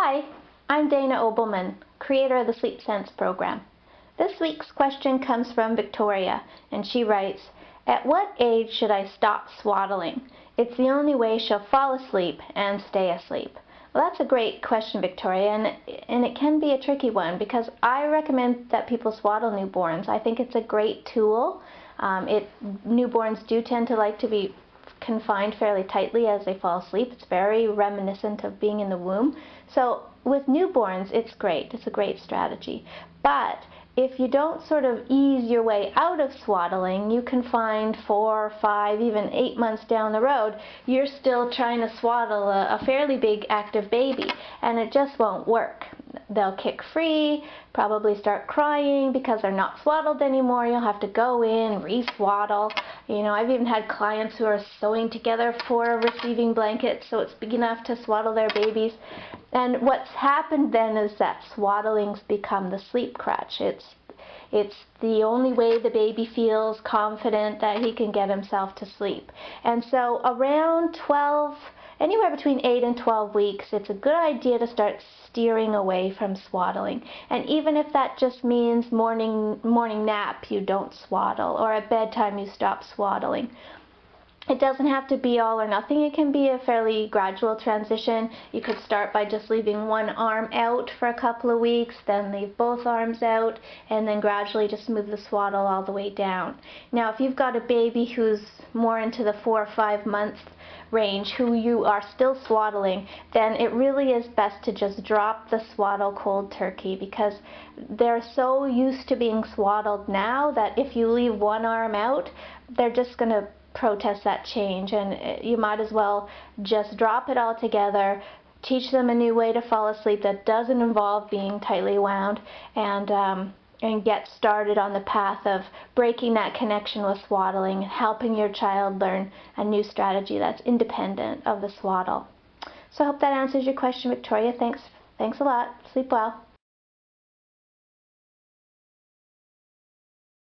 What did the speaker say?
Hi, I'm Dana Obleman, creator of the Sleep Sense program. This week's question comes from Victoria, and she writes, "At what age should I stop swaddling? It's the only way she'll fall asleep and stay asleep." Well, that's a great question, Victoria, and it can be a tricky one because I recommend that people swaddle newborns. I think it's a great tool. Newborns do tend to like to be confined fairly tightly as they fall asleep. It's very reminiscent of being in the womb. So with newborns, it's great. It's a great strategy. But if you don't sort of ease your way out of swaddling, you can find 4, 5, even 8 months down the road, you're still trying to swaddle a fairly big active baby, and it just won't work. They'll kick free, probably start crying because they're not swaddled anymore. You'll have to go in, re-swaddle. You know, I've even had clients who are sewing together 4 receiving blankets so it's big enough to swaddle their babies. And what's happened then is that swaddling's become the sleep crutch. It's the only way the baby feels confident that he can get himself to sleep. And so around 12, anywhere between 8 and 12 weeks, it's a good idea to start steering away from swaddling. And even if that just means morning nap, you don't swaddle, or at bedtime you stop swaddling. It doesn't have to be all or nothing. It can be a fairly gradual transition. You could start by just leaving one arm out for a couple of weeks, then leave both arms out, and then gradually just move the swaddle all the way down. Now, if you've got a baby who's more into the 4 or 5 month range, who you are still swaddling, then it really is best to just drop the swaddle cold turkey, because they're so used to being swaddled now that if you leave one arm out, they're just going to protest that change, and you might as well just drop it all together, teach them a new way to fall asleep that doesn't involve being tightly wound, and get started on the path of breaking that connection with swaddling and helping your child learn a new strategy that's independent of the swaddle. So I hope that answers your question, Victoria. Thanks a lot. Sleep well.